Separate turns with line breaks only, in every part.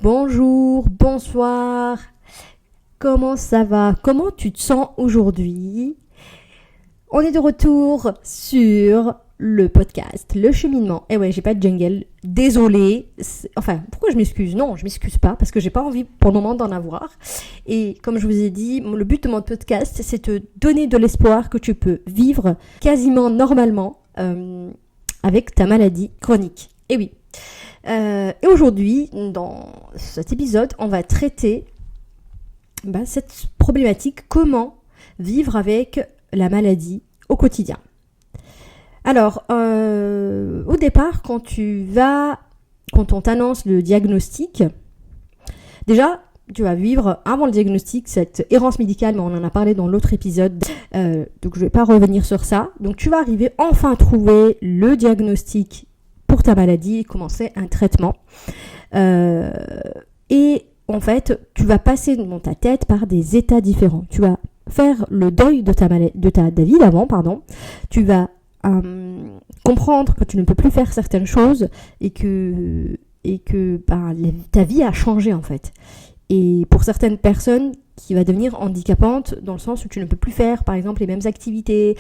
Bonjour, bonsoir, comment ça va? Comment tu te sens aujourd'hui? On est de retour sur le podcast, le cheminement. Et ouais, j'ai pas de jingle, désolée. Pourquoi je m'excuse? Non, je m'excuse pas parce que j'ai pas envie pour le moment d'en avoir. Et comme je vous ai dit, le but de mon podcast, c'est te donner de l'espoir que tu peux vivre quasiment normalement avec ta maladie chronique. Et oui. Et aujourd'hui, dans cet épisode, on va traiter cette problématique, comment vivre avec la maladie au quotidien. Alors, au départ, quand on t'annonce le diagnostic, déjà, tu vas vivre avant le diagnostic cette errance médicale, mais on en a parlé dans l'autre épisode, donc je ne vais pas revenir sur ça. Donc tu vas arriver enfin à trouver le diagnostic pour ta maladie et commencer un traitement. Et en fait, tu vas passer dans ta tête par des états différents. Tu vas faire le deuil de ta vie d'avant, Tu vas comprendre que tu ne peux plus faire certaines choses et que ta vie a changé en fait. Et pour certaines personnes, qui va devenir handicapante dans le sens où tu ne peux plus faire par exemple les mêmes activités,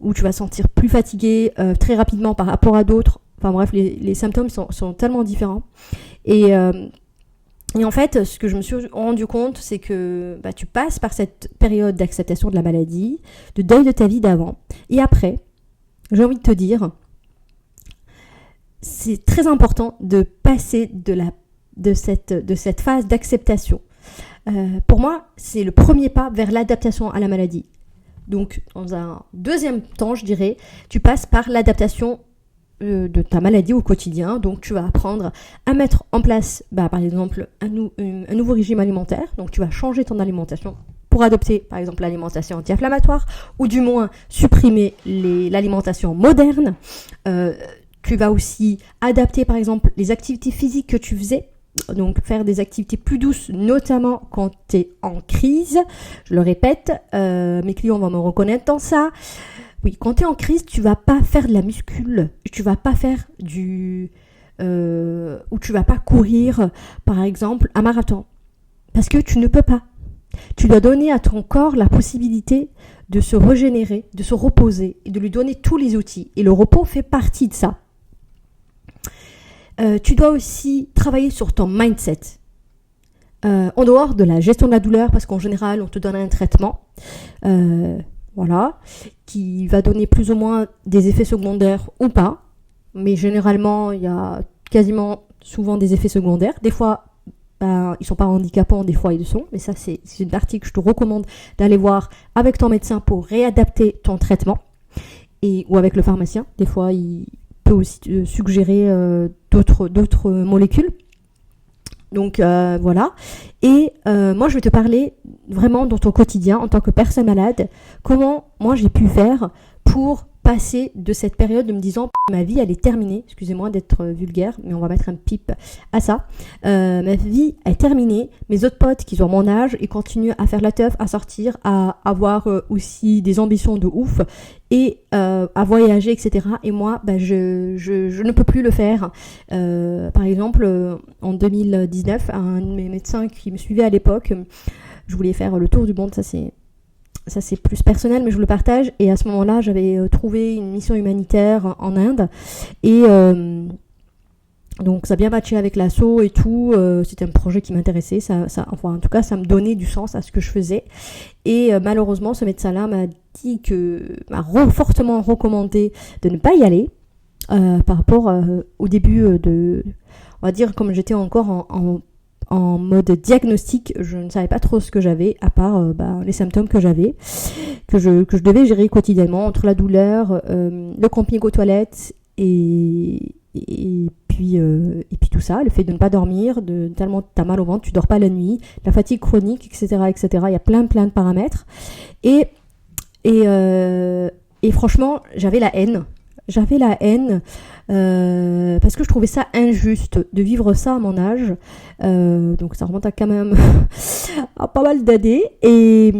où tu vas sentir plus fatigué très rapidement par rapport à d'autres. Enfin bref, les symptômes sont tellement différents. Et en fait, ce que je me suis rendu compte, c'est que tu passes par cette période d'acceptation de la maladie, de deuil de ta vie d'avant. Et après, j'ai envie de te dire, c'est très important de passer de cette phase d'acceptation. Pour moi, c'est le premier pas vers l'adaptation à la maladie. Donc, dans un deuxième temps, je dirais, tu passes par l'adaptation de ta maladie au quotidien. Donc, tu vas apprendre à mettre en place, par exemple, un nouveau régime alimentaire. Donc, tu vas changer ton alimentation pour adopter, par exemple, l'alimentation anti-inflammatoire ou du moins supprimer l'alimentation moderne. Tu vas aussi adapter, par exemple, les activités physiques que tu faisais. Donc faire des activités plus douces, notamment quand tu es en crise. Je le répète, mes clients vont me reconnaître dans ça. Oui, quand tu es en crise, tu vas pas faire de la muscule, tu vas pas faire ou tu vas pas courir, par exemple, un marathon. Parce que tu ne peux pas. Tu dois donner à ton corps la possibilité de se régénérer, de se reposer et de lui donner tous les outils. Et le repos fait partie de ça. Tu dois aussi travailler sur ton mindset. En dehors de la gestion de la douleur, parce qu'en général, on te donne un traitement, qui va donner plus ou moins des effets secondaires ou pas. Mais généralement, il y a quasiment souvent des effets secondaires. Des fois, ils sont pas handicapants, des fois ils le sont. Mais ça, c'est une partie que je te recommande d'aller voir avec ton médecin pour réadapter ton traitement. Ou avec le pharmacien. Des fois, il peut aussi suggérer d'autres molécules. Donc voilà. Et moi, je vais te parler vraiment dans ton quotidien, en tant que personne malade, comment moi j'ai pu faire pour passer de cette période de me disant ma vie elle est terminée, excusez-moi d'être vulgaire, mais on va mettre un pip à ça, ma vie est terminée, mes autres potes qui ont mon âge, ils continuent à faire la teuf, à sortir, à avoir aussi des ambitions de ouf et à voyager, etc. Et moi, je ne peux plus le faire. Par exemple, en 2019, un de mes médecins qui me suivait à l'époque, je voulais faire le tour du monde, ça c'est plus personnel, mais je vous le partage. Et à ce moment-là, j'avais trouvé une mission humanitaire en Inde. Et donc ça a bien matché avec l'asso et tout. C'était un projet qui m'intéressait. En tout cas, ça me donnait du sens à ce que je faisais. Et malheureusement, ce médecin-là m'a fortement recommandé de ne pas y aller par rapport au début on va dire, comme j'étais encore en mode diagnostic, je ne savais pas trop ce que j'avais, à part les symptômes que j'avais, que je devais gérer quotidiennement, entre la douleur, le camping aux toilettes et puis tout ça, le fait de ne pas dormir, tellement t'as mal au ventre, tu dors pas la nuit, la fatigue chronique, etc., etc. Il y a plein de paramètres. Et franchement, j'avais la haine. Parce que je trouvais ça injuste de vivre ça à mon âge. Donc ça remonte à quand même à pas mal d'années. Et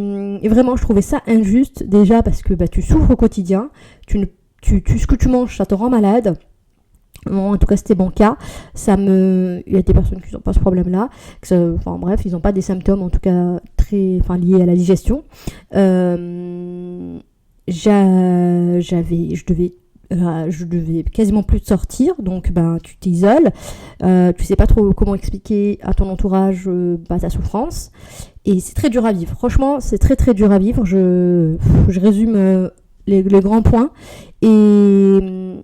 vraiment, je trouvais ça injuste. Déjà parce que tu souffres au quotidien. Ce que tu manges, ça te rend malade. Bon, en tout cas, c'était mon cas. Il y a des personnes qui n'ont pas ce problème-là. Enfin bref, ils n'ont pas des symptômes, en tout cas liés à la digestion. Je devais quasiment plus te sortir, donc tu t'isoles. Tu sais pas trop comment expliquer à ton entourage ta souffrance, et c'est très dur à vivre. Franchement, c'est très très dur à vivre. Je résume les grands points, mais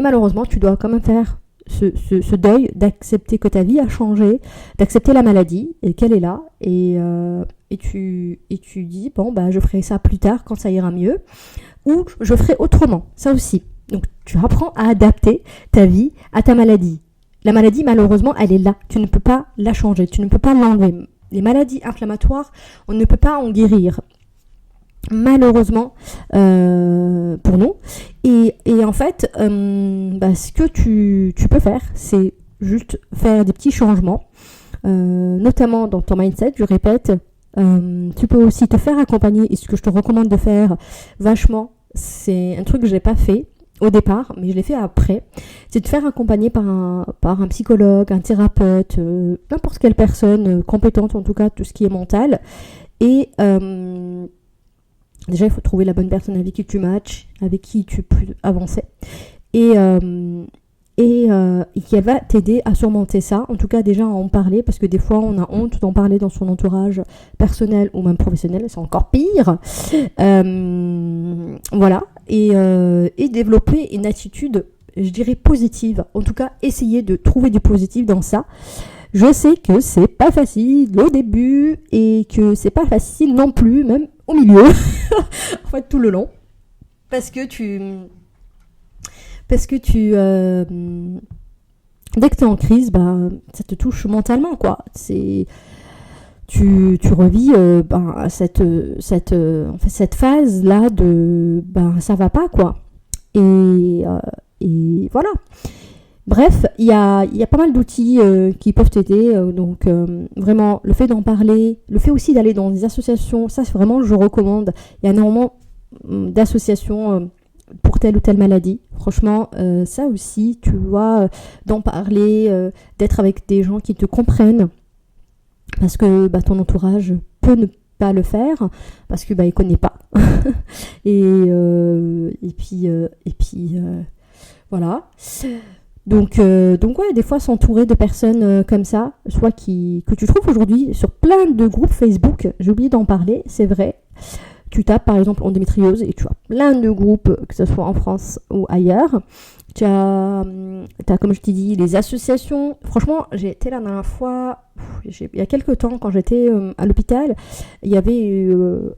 malheureusement, tu dois quand même faire ce deuil, d'accepter que ta vie a changé, d'accepter la maladie et qu'elle est là, et tu dis je ferai ça plus tard quand ça ira mieux, ou je ferai autrement, ça aussi. Donc tu apprends à adapter ta vie à ta maladie. La maladie, malheureusement, elle est là, tu ne peux pas la changer, tu ne peux pas l'enlever. Les maladies inflammatoires, on ne peut pas en guérir, malheureusement, pour nous. Et en fait, ce que tu peux faire, c'est juste faire des petits changements, notamment dans ton mindset, je répète. Tu peux aussi te faire accompagner, et ce que je te recommande de faire vachement, c'est un truc que je n'ai pas fait au départ, mais je l'ai fait après, c'est de te faire accompagner par un psychologue, un thérapeute, n'importe quelle personne compétente, en tout cas tout ce qui est mental. Et déjà, il faut trouver la bonne personne avec qui tu matches, avec qui tu peux avancer, et qui va t'aider à surmonter ça. En tout cas, déjà à en parler, parce que des fois, on a honte d'en parler dans son entourage personnel ou même professionnel, c'est encore pire. Voilà, et développer une attitude, je dirais, positive. En tout cas, essayer de trouver du positif dans ça. Je sais que c'est pas facile au début, et que c'est pas facile non plus, même au milieu, en fait tout le long, parce que dès que t'es en crise, ça te touche mentalement, quoi. Tu revis cette phase là de ça va pas, quoi. Et voilà. Bref, il y a pas mal d'outils qui peuvent t'aider, donc vraiment le fait d'en parler, le fait aussi d'aller dans des associations, ça c'est vraiment, je recommande. Il y a énormément d'associations pour telle ou telle maladie. Franchement, ça aussi, tu vois, d'en parler, d'être avec des gens qui te comprennent, parce que ton entourage peut ne pas le faire, parce que il connaît pas. et puis voilà. Donc ouais, des fois s'entourer de personnes comme ça, soit que tu trouves aujourd'hui sur plein de groupes Facebook, j'ai oublié d'en parler, c'est vrai. Tu tapes par exemple endométriose et tu as plein de groupes, que ce soit en France ou ailleurs. Tu as comme je t'ai dit, les associations. Franchement, j'ai été la dernière fois, il y a quelques temps, quand j'étais à l'hôpital, il y avait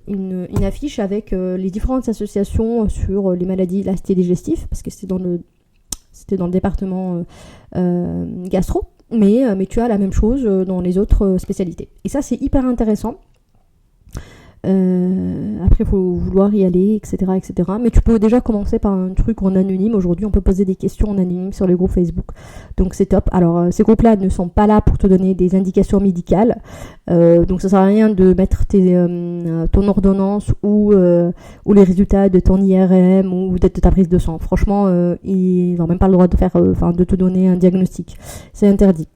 une affiche avec les différentes associations sur les maladies, là c'était digestif, parce que c'était dans le département gastro, mais tu as la même chose dans les autres spécialités. Et ça, c'est hyper intéressant. Après, il faut vouloir y aller, etc., etc. Mais tu peux déjà commencer par un truc en anonyme. Aujourd'hui, on peut poser des questions en anonyme sur les groupes Facebook. Donc, c'est top. Alors, ces groupes-là ne sont pas là pour te donner des indications médicales. Donc, ça sert à rien de mettre ton ordonnance ou les résultats de ton IRM ou de ta prise de sang. Franchement, ils n'ont même pas le droit de te donner un diagnostic. C'est interdit.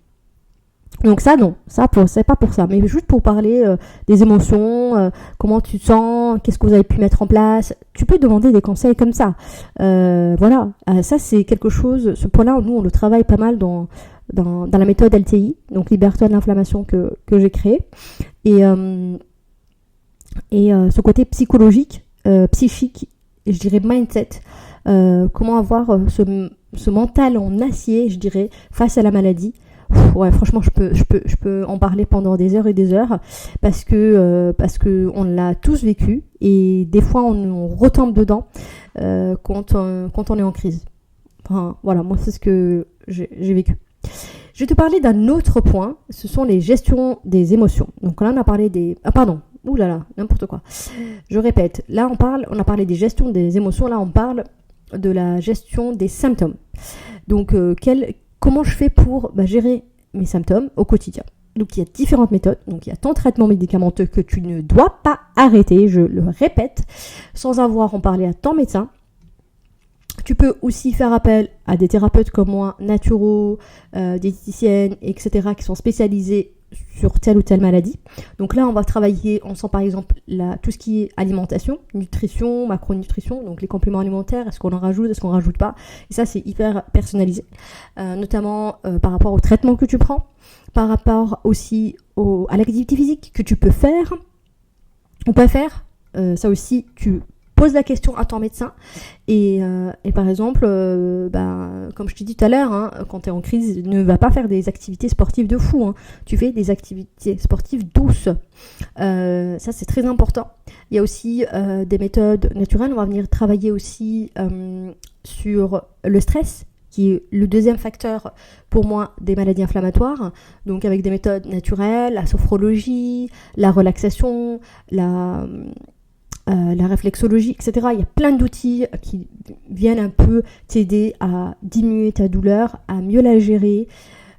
Donc ça, non, c'est pas pour ça, mais juste pour parler des émotions, comment tu te sens, qu'est-ce que vous avez pu mettre en place. Tu peux demander des conseils comme ça. Voilà, ça c'est quelque chose, ce point-là, nous on le travaille pas mal dans la méthode LTI, donc libère-toi de l'inflammation que j'ai créée. Et ce côté psychologique, psychique, et je dirais mindset, comment avoir ce mental en acier, je dirais, face à la maladie. Ouais, franchement, je peux en parler pendant des heures et des heures, parce que on l'a tous vécu, et des fois on retombe dedans quand on est en crise. Enfin, voilà, moi c'est ce que j'ai vécu. Je vais te parler d'un autre point, ce sont les gestions des émotions. Donc là on a parlé des... Ah pardon, oulala, n'importe quoi. Je répète, là on a parlé des gestions des émotions, là on parle de la gestion des symptômes. Donc comment je fais pour gérer mes symptômes au quotidien. Donc il y a différentes méthodes. Donc il y a ton traitement médicamenteux que tu ne dois pas arrêter, je le répète, sans avoir en parlé à ton médecin. Tu peux aussi faire appel à des thérapeutes comme moi, naturaux, diététiciennes, etc., qui sont spécialisés sur telle ou telle maladie. Donc là, on va travailler ensemble, par exemple, tout ce qui est alimentation, nutrition, macronutrition, donc les compléments alimentaires, est-ce qu'on en rajoute, est-ce qu'on en rajoute pas. Et ça, c'est hyper personnalisé, notamment par rapport au traitement que tu prends, par rapport aussi à l'activité physique que tu peux faire ou pas faire. Ça aussi, tu pose la question à ton médecin et par exemple, comme je te dis tout à l'heure, hein, quand tu es en crise, ne va pas faire des activités sportives de fou, hein. Tu fais des activités sportives douces. Ça, c'est très important. Il y a aussi des méthodes naturelles. On va venir travailler aussi sur le stress, qui est le deuxième facteur pour moi des maladies inflammatoires. Donc avec des méthodes naturelles, la sophrologie, la relaxation, la réflexologie, etc. Il y a plein d'outils qui viennent un peu t'aider à diminuer ta douleur, à mieux la gérer.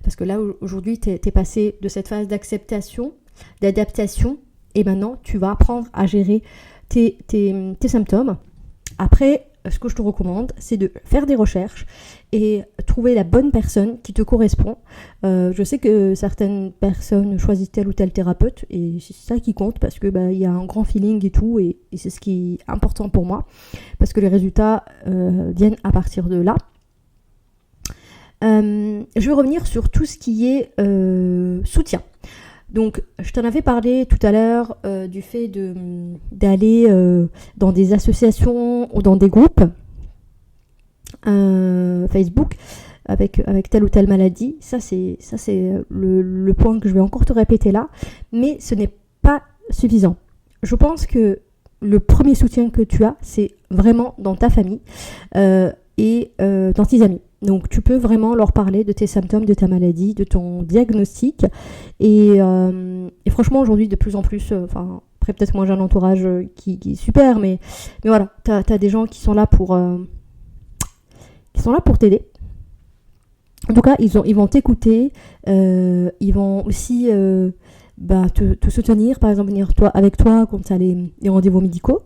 Parce que là, aujourd'hui, t'es passé de cette phase d'acceptation, d'adaptation, et maintenant, tu vas apprendre à gérer tes symptômes. Après, ce que je te recommande, c'est de faire des recherches et trouver la bonne personne qui te correspond. Je sais que certaines personnes choisissent tel ou tel thérapeute et c'est ça qui compte parce que y a un grand feeling et tout et c'est ce qui est important pour moi parce que les résultats viennent à partir de là. Je vais revenir sur tout ce qui est soutien. Donc, je t'en avais parlé tout à l'heure du fait d'aller dans des associations ou dans des groupes Facebook avec telle ou telle maladie. Ça, c'est le point que je vais encore te répéter là. Mais ce n'est pas suffisant. Je pense que le premier soutien que tu as, c'est vraiment dans ta famille et dans tes amis. Donc tu peux vraiment leur parler de tes symptômes, de ta maladie, de ton diagnostic. Et franchement, aujourd'hui, de plus en plus, après peut-être moi j'ai un entourage qui est super, mais voilà, t'as des gens qui sont là pour t'aider. En tout cas, ils vont t'écouter, ils vont aussi te soutenir, par exemple venir avec toi quand tu as les rendez-vous médicaux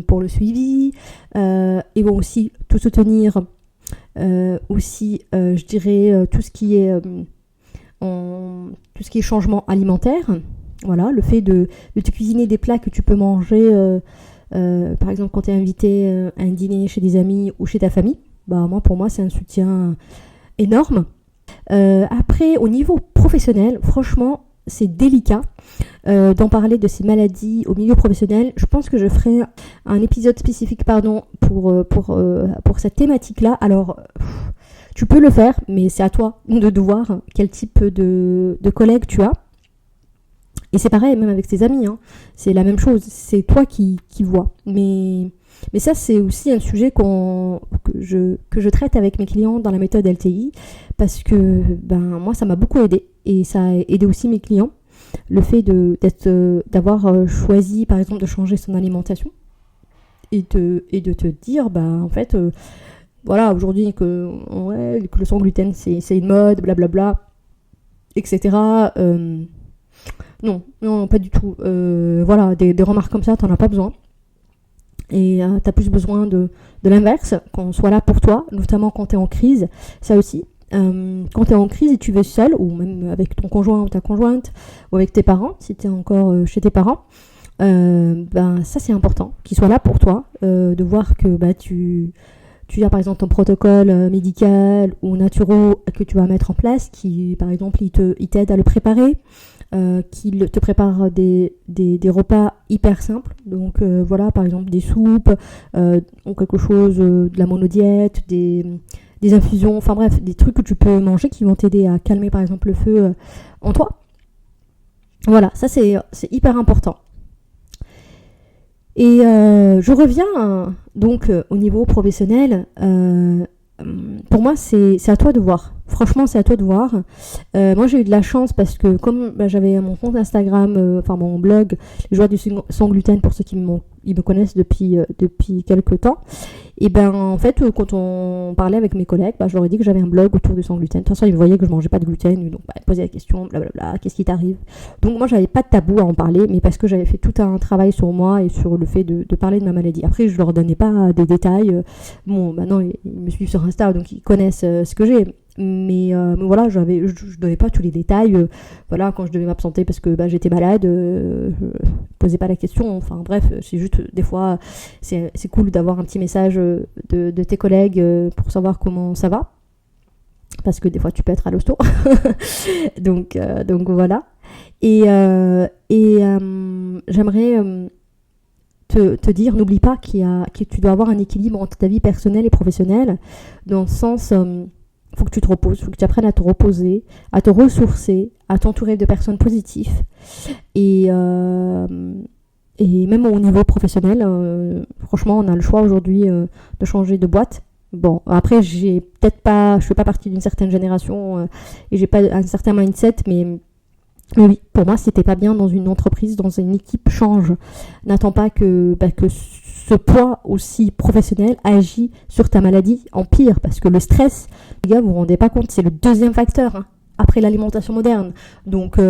pour le suivi. Ils vont aussi te soutenir aussi, je dirais, tout ce qui est changement alimentaire. Voilà, le fait de te cuisiner des plats que tu peux manger, par exemple quand tu es invité à un dîner chez des amis ou chez ta famille. Pour moi, c'est un soutien énorme. Après, au niveau professionnel, franchement, c'est délicat d'en parler de ces maladies au milieu professionnel. Je pense que je ferai un épisode spécifique pour cette thématique-là. Alors, tu peux le faire, mais c'est à toi de voir quel type de collègues tu as. Et c'est pareil, même avec tes amis, hein. C'est la même chose, c'est toi qui vois. Mais ça, c'est aussi un sujet que je traite avec mes clients dans la méthode LTI, parce que moi, ça m'a beaucoup aidé, et ça a aidé aussi mes clients. Le fait d'avoir choisi, par exemple, de changer son alimentation, et de te dire, en fait, voilà, aujourd'hui, que le sans gluten, c'est une mode, blablabla, etc., non, pas du tout. Voilà, des remarques comme ça, t'en as pas besoin. Et t'as plus besoin de l'inverse, qu'on soit là pour toi, notamment quand t'es en crise. Ça aussi, quand t'es en crise et tu vas seul, ou même avec ton conjoint ou ta conjointe, ou avec tes parents, si t'es encore chez tes parents, ça c'est important, qu'ils soient là pour toi, de voir que tu as par exemple ton protocole médical ou naturel que tu vas mettre en place, qui par exemple il t'aide à le préparer, qu'il te prépare des repas hyper simples, donc voilà, par exemple des soupes ou quelque chose, de la monodiète, des infusions, enfin bref, des trucs que tu peux manger qui vont t'aider à calmer par exemple le feu en toi. Voilà, ça c'est hyper important. Et je reviens donc au niveau professionnel. Pour moi, c'est à toi de voir. Franchement, c'est à toi de voir. Moi, j'ai eu de la chance parce que comme j'avais mon compte Instagram, mon blog, Les Joies du Sans Gluten, pour ceux qui me connaissent depuis quelques temps. Et ben en fait, quand on parlait avec mes collègues, je leur ai dit que j'avais un blog autour du sans gluten. De toute façon, ils voyaient que je mangeais pas de gluten, donc ils posaient la question, blablabla, qu'est-ce qui t'arrive? Donc moi, j'avais pas de tabou à en parler, mais parce que j'avais fait tout un travail sur moi et sur le fait de parler de ma maladie. Après, je leur donnais pas des détails. Bon, maintenant, ils me suivent sur Insta, donc ils connaissent ce que j'ai. Mais voilà, je donnais pas tous les détails. Voilà, quand je devais m'absenter parce que j'étais malade, je posais pas la question. Enfin bref, c'est juste des fois, c'est cool d'avoir un petit message de tes collègues pour savoir comment ça va. Parce que des fois, tu peux être à l'hosto. donc voilà. Et j'aimerais te dire, n'oublie pas que tu dois avoir un équilibre entre ta vie personnelle et professionnelle, dans le sens, faut que tu te reposes, faut que tu apprennes à te reposer, à te ressourcer, à t'entourer de personnes positives. Et même au niveau professionnel, franchement, on a le choix aujourd'hui de changer de boîte. Bon, après, je fais pas partie d'une certaine génération et j'ai pas un certain mindset, mais oui, pour moi, si t'es pas bien dans une entreprise, dans une équipe, change. N'attends pas que ce poids aussi professionnel agit sur ta maladie en pire, parce que le stress, les gars, vous vous rendez pas compte, c'est le deuxième facteur, hein, après l'alimentation moderne. Donc,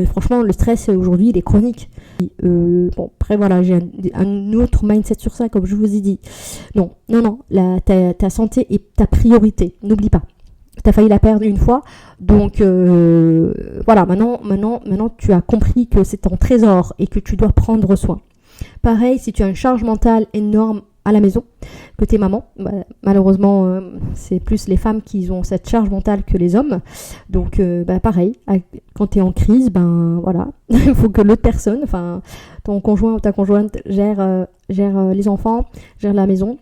franchement, le stress aujourd'hui, il est chronique. Bon, après voilà, j'ai un autre mindset sur ça, comme je vous ai dit. Non, ta santé est ta priorité, n'oublie pas. T'as failli la perdre une fois, donc voilà, maintenant tu as compris que c'est ton trésor et que tu dois prendre soin. Pareil, si tu as une charge mentale énorme à la maison, que t'es maman, malheureusement c'est plus les femmes qui ont cette charge mentale que les hommes, donc pareil, quand t'es en crise, voilà, il faut que l'autre personne, enfin ton conjoint ou ta conjointe gère les enfants, gère la maison.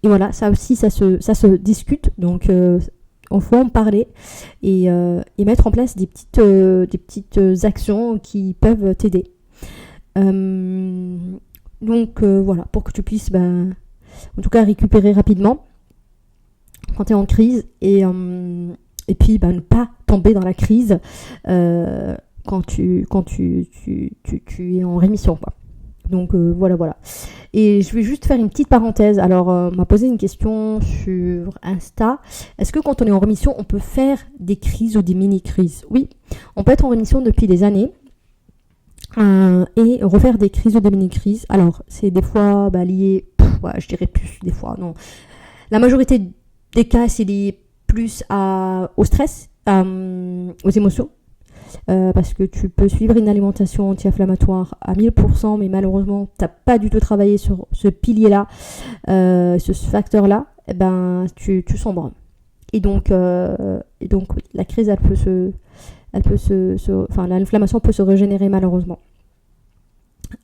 Et voilà, ça aussi, ça se discute. Donc, il faut en parler et mettre en place des petites actions qui peuvent t'aider. Donc, voilà, pour que tu puisses, en tout cas, récupérer rapidement quand tu es en crise et puis, ne pas tomber dans la crise quand tu es en rémission, quoi. Donc voilà. Et je vais juste faire une petite parenthèse. Alors, on m'a posé une question sur Insta. Est-ce que quand on est en rémission, on peut faire des crises ou des mini-crises? Oui, on peut être en rémission depuis des années et refaire des crises ou des mini-crises. Alors, c'est des fois lié, je dirais plus des fois, non. La majorité des cas, c'est lié plus au stress, aux émotions. Parce que tu peux suivre une alimentation anti-inflammatoire à 1000%, mais malheureusement, tu n'as pas du tout travaillé sur ce pilier-là, ce facteur-là, tu sombres. Et donc, oui, la crise, l'inflammation peut se régénérer malheureusement.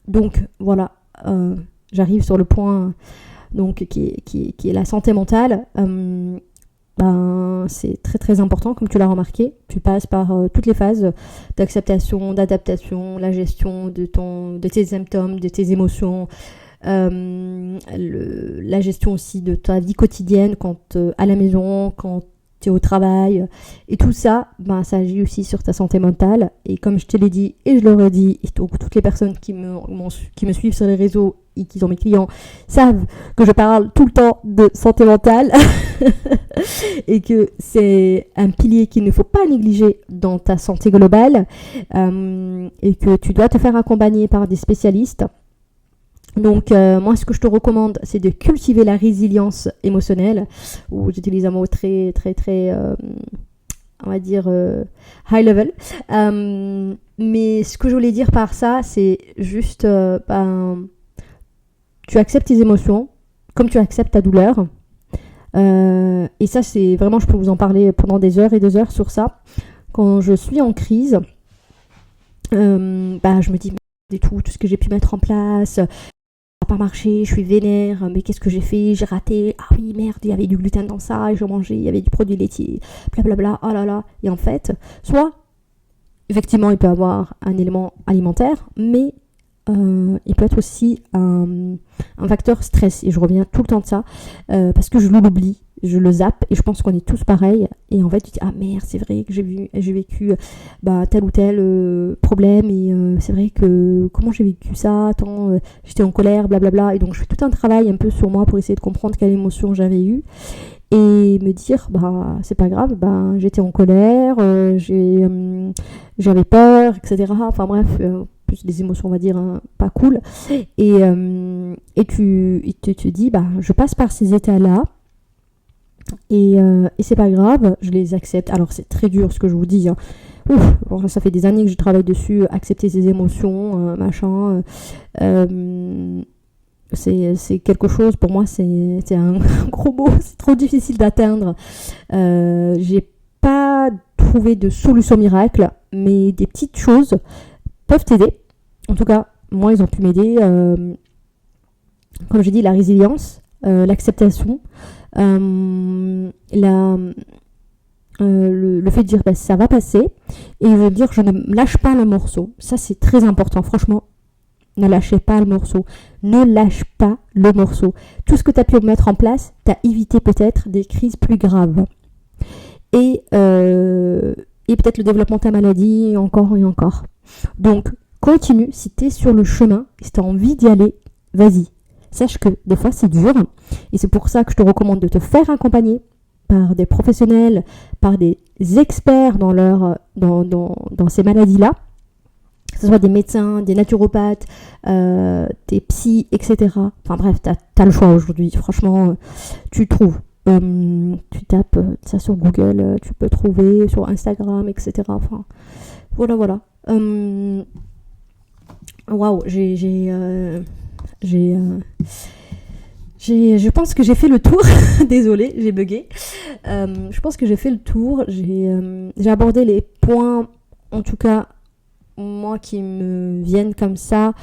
Donc, voilà, j'arrive sur le point donc, qui est la santé mentale. C'est très très important, comme tu l'as remarqué. Tu passes par toutes les phases d'acceptation, d'adaptation, la gestion de tes symptômes, de tes émotions, la gestion aussi de ta vie quotidienne quand à la maison, quand tu es au travail. Et tout ça, ça agit aussi sur ta santé mentale. Et comme je te l'ai dit et je le redis, et donc toutes les personnes qui me suivent sur les réseaux et qui sont mes clients savent que je parle tout le temps de santé mentale et que c'est un pilier qu'il ne faut pas négliger dans ta santé globale et que tu dois te faire accompagner par des spécialistes. Donc moi ce que je te recommande, c'est de cultiver la résilience émotionnelle, où j'utilise un mot très très très on va dire high level, mais ce que je voulais dire par ça, c'est juste tu acceptes tes émotions comme tu acceptes ta douleur, et ça c'est vraiment, je peux vous en parler pendant des heures et des heures sur ça. Quand je suis en crise, je me dis tout ce que j'ai pu mettre en place, pas marché, je suis vénère, mais qu'est-ce que j'ai fait, j'ai raté, ah oui merde, il y avait du gluten dans ça, et je mangeais, il y avait du produit laitier, blablabla, oh là là. Et en fait, soit effectivement il peut y avoir un élément alimentaire, mais il peut être aussi un facteur stress. Et je reviens tout le temps de ça, parce que je l'oublie, je le zappe, et je pense qu'on est tous pareils. Et en fait, tu te dis, ah merde, c'est vrai que j'ai vécu tel ou tel problème, et c'est vrai que comment j'ai vécu ça, attends, j'étais en colère, blablabla. Et donc, je fais tout un travail un peu sur moi pour essayer de comprendre quelle émotion j'avais eue. Et me dire, c'est pas grave, j'étais en colère, j'avais peur, etc. Enfin bref, plus des émotions, on va dire, pas cool. Et tu te dis, je passe par ces états-là, et c'est pas grave, je les accepte. Alors c'est très dur ce que je vous dis, hein. Ouf, ça fait des années que je travaille dessus, accepter ses émotions, machin. C'est quelque chose, pour moi, c'est un gros mot, c'est trop difficile d'atteindre. J'ai pas trouvé de solution miracle, mais des petites choses peuvent t'aider. En tout cas, moi, ils ont pu m'aider. Comme j'ai dit, la résilience, l'acceptation, le fait de dire ça va passer, et je veux dire je ne lâche pas le morceau. Ça, c'est très important, franchement. Ne lâchez pas le morceau. Ne lâche pas le morceau. Tout ce que tu as pu mettre en place t'a évité peut-être des crises plus graves. Et peut-être le développement de ta maladie, encore et encore. Donc, continue. Si tu es sur le chemin, si tu as envie d'y aller, vas-y. Sache que des fois, c'est dur. Et c'est pour ça que je te recommande de te faire accompagner par des professionnels, par des experts dans ces maladies-là. Que ce soit des médecins, des naturopathes, des psys, etc. Enfin bref, t'as le choix aujourd'hui. Franchement, tu trouves. Tu tapes ça sur Google, tu peux trouver sur Instagram, etc. Enfin, voilà. Waouh, je pense que j'ai fait le tour. Désolée, j'ai bugué. Je pense que j'ai fait le tour. J'ai abordé les points, en tout cas, moi qui me viennent comme ça,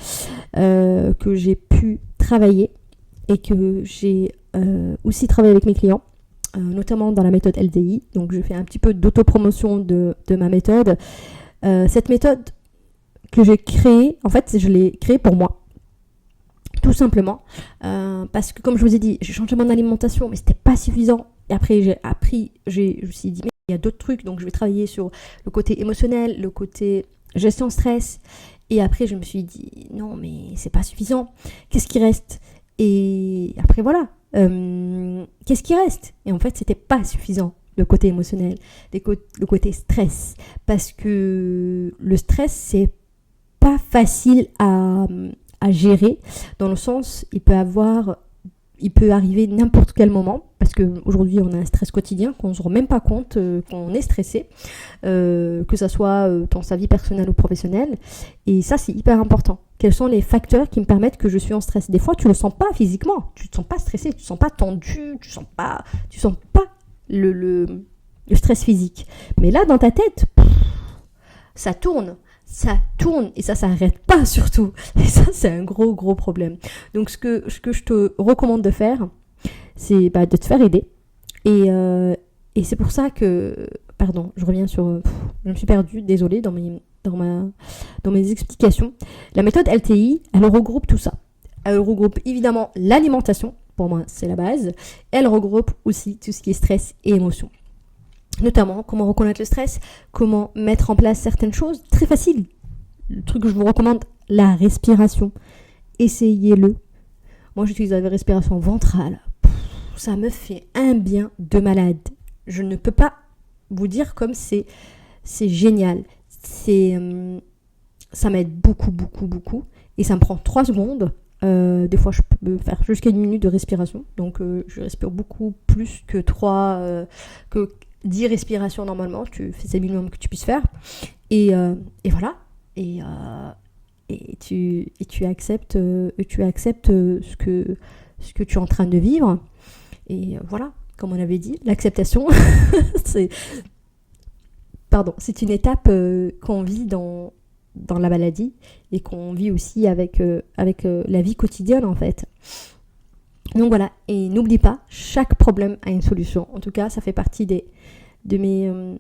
que j'ai pu travailler et que j'ai aussi travaillé avec mes clients, notamment dans la méthode LDI. Donc je fais un petit peu d'autopromotion de ma méthode. Cette méthode que j'ai créée, en fait, je l'ai créée pour moi. Tout simplement. Parce que comme je vous ai dit, j'ai changé mon alimentation, mais c'était pas suffisant. Et après, je me suis dit, mais il y a d'autres trucs, donc je vais travailler sur le côté émotionnel, le côté gestion stress. Et après, je me suis dit, non, mais c'est pas suffisant. Qu'est-ce qui reste ? Et après, voilà. Qu'est-ce qui reste ? Et en fait, c'était pas suffisant, le côté émotionnel, le côté stress. Parce que le stress, c'est pas facile à gérer, dans le sens, il peut arriver n'importe quel moment, parce qu'aujourd'hui on a un stress quotidien qu'on ne se rend même pas compte qu'on est stressé, que ça soit dans sa vie personnelle ou professionnelle, et ça c'est hyper important. Quels sont les facteurs qui me permettent que je suis en stress ? Des fois tu le sens pas physiquement, tu te sens pas stressé, tu te sens pas tendu, tu sens pas le stress phisique, mais là dans ta tête, ça tourne et ça s'arrête pas surtout. Et ça, c'est un gros problème. Donc, ce que je te recommande de faire, c'est de te faire aider. Et c'est pour ça que... Pardon, je reviens sur... je me suis perdue, désolée, dans mes explications. La méthode LTI, elle regroupe tout ça. Elle regroupe évidemment l'alimentation. Pour moi, c'est la base. Elle regroupe aussi tout ce qui est stress et émotion. Notamment, comment reconnaître le stress, comment mettre en place certaines choses. Très facile. Le truc que je vous recommande, la respiration. Essayez-le. Moi, j'utilise la respiration ventrale. Ça me fait un bien de malade. Je ne peux pas vous dire comme c'est génial. Ça m'aide beaucoup. Et ça me prend 3 secondes. Des fois, je peux faire jusqu'à 1 minute de respiration. Donc, je respire beaucoup plus que 10 respirations normalement, c'est le minimum que tu puisses faire. Et voilà. Et tu acceptes ce que tu es en train de vivre. Et voilà, comme on avait dit, l'acceptation, c'est une étape qu'on vit dans la maladie et qu'on vit aussi avec la vie quotidienne en fait. Donc voilà, et n'oublie pas, chaque problème a une solution. En tout cas, ça fait partie de mes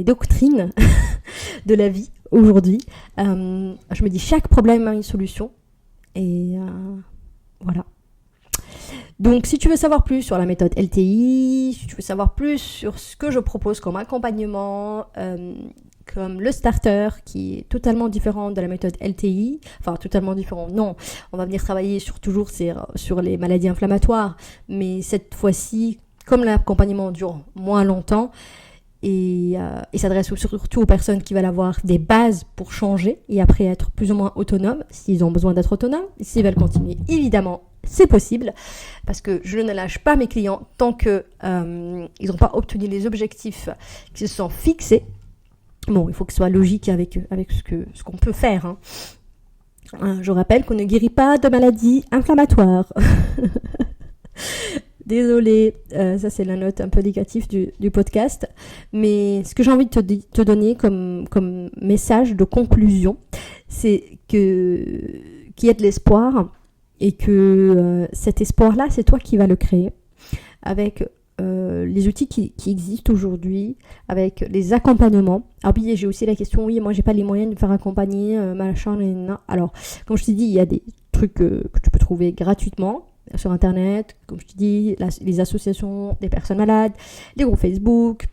doctrines de la vie aujourd'hui. Je me dis chaque problème a une solution. Et voilà. Donc, si tu veux savoir plus sur la méthode LTI, si tu veux savoir plus sur ce que je propose comme accompagnement, comme le starter qui est totalement différent de la méthode LTI, enfin totalement différent, non, on va venir travailler toujours sur les maladies inflammatoires, mais cette fois-ci, comme l'accompagnement dure moins longtemps, et s'adresse surtout aux personnes qui veulent avoir des bases pour changer et après être plus ou moins autonomes, s'ils ont besoin d'être autonomes, s'ils veulent continuer, évidemment, c'est possible, parce que je ne lâche pas mes clients tant qu'ils n'ont pas obtenu les objectifs qui se sont fixés. Bon, il faut que ce soit logique avec ce qu'on peut faire. Je rappelle qu'on ne guérit pas de maladies inflammatoires. Désolée, ça c'est la note un peu négative du podcast. Mais ce que j'ai envie de te donner comme message de conclusion, c'est qu'il y a de l'espoir et que cet espoir-là, c'est toi qui vas le créer avec les outils qui existent aujourd'hui, avec les accompagnements. Ah oui, j'ai aussi la question, oui, moi j'ai pas les moyens de me faire accompagner, machin, non. Alors, comme je t'ai dit, il y a des trucs que tu peux trouver gratuitement sur internet, comme je te dis, les associations des personnes malades, les groupes Facebook,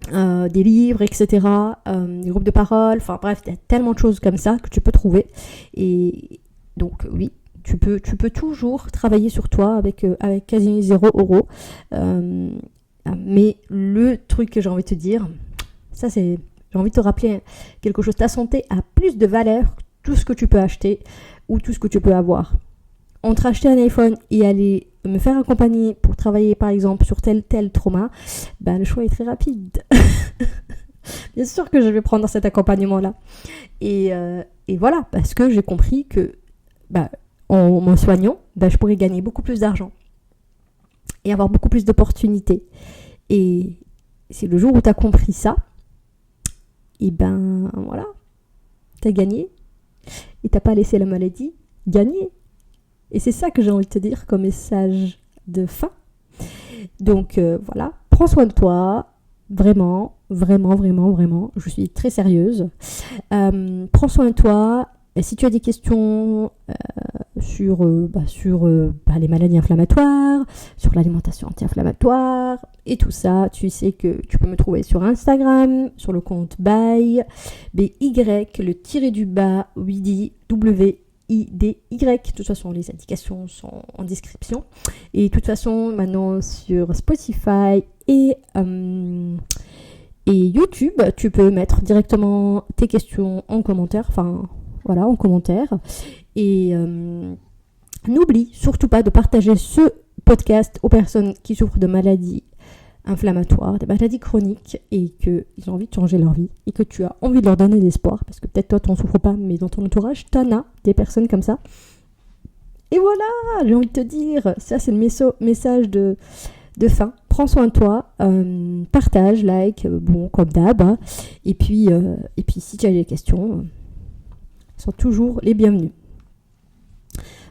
des livres, etc., des groupes de parole, enfin bref, il y a tellement de choses comme ça que tu peux trouver. Et donc oui, tu peux toujours travailler sur toi avec quasi 0 €. Mais le truc que j'ai envie de te dire, ça c'est, j'ai envie de te rappeler quelque chose, ta santé a plus de valeur que tout ce que tu peux acheter ou tout ce que tu peux avoir. Entre acheter un iPhone et aller me faire accompagner pour travailler par exemple sur tel trauma, le choix est très rapide. Bien sûr que je vais prendre cet accompagnement-là. Et voilà, parce que j'ai compris que en me soignant, je pourrais gagner beaucoup plus d'argent et avoir beaucoup plus d'opportunités. Et c'est le jour où tu as compris ça, et voilà, tu as gagné et tu n'as pas laissé la maladie gagner. Et c'est ça que j'ai envie de te dire comme message de fin. Donc voilà, prends soin de toi, vraiment, vraiment, vraiment, vraiment. Je suis très sérieuse. Prends soin de toi. Et si tu as des questions sur les maladies inflammatoires, sur l'alimentation anti-inflammatoire et tout ça, tu sais que tu peux me trouver sur Instagram, sur le compte BY, le tiré du bas, Widy, WIDY. De toute façon, les indications sont en description. Et de toute façon, maintenant sur Spotify et YouTube, tu peux mettre directement tes questions en commentaire. Enfin, voilà, en commentaire. Et n'oublie surtout pas de partager ce podcast aux personnes qui souffrent de maladies inflammatoires, des maladies chroniques et qu'ils ont envie de changer leur vie et que tu as envie de leur donner de l'espoir parce que peut-être toi tu n'en souffres pas mais dans ton entourage t'en as des personnes comme ça. Et voilà, j'ai envie de te dire, ça c'est le message de fin. Prends soin de toi, partage, like, comme d'hab. Et puis si tu as des questions, sont toujours les bienvenus.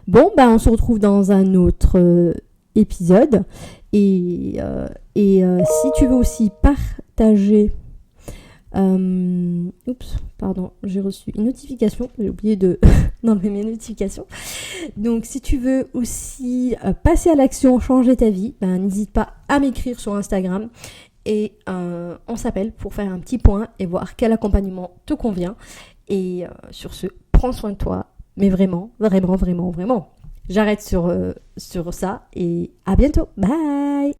Bon, on se retrouve dans un autre épisode. Et si tu veux aussi partager... j'ai reçu une notification. J'ai oublié d'enlever mes notifications. Donc, si tu veux aussi passer à l'action, changer ta vie, n'hésite pas à m'écrire sur Instagram. Et on s'appelle pour faire un petit point et voir quel accompagnement te convient. Et sur ce, prends soin de toi. Mais vraiment, vraiment, vraiment, vraiment. J'arrête sur ça et à bientôt. Bye!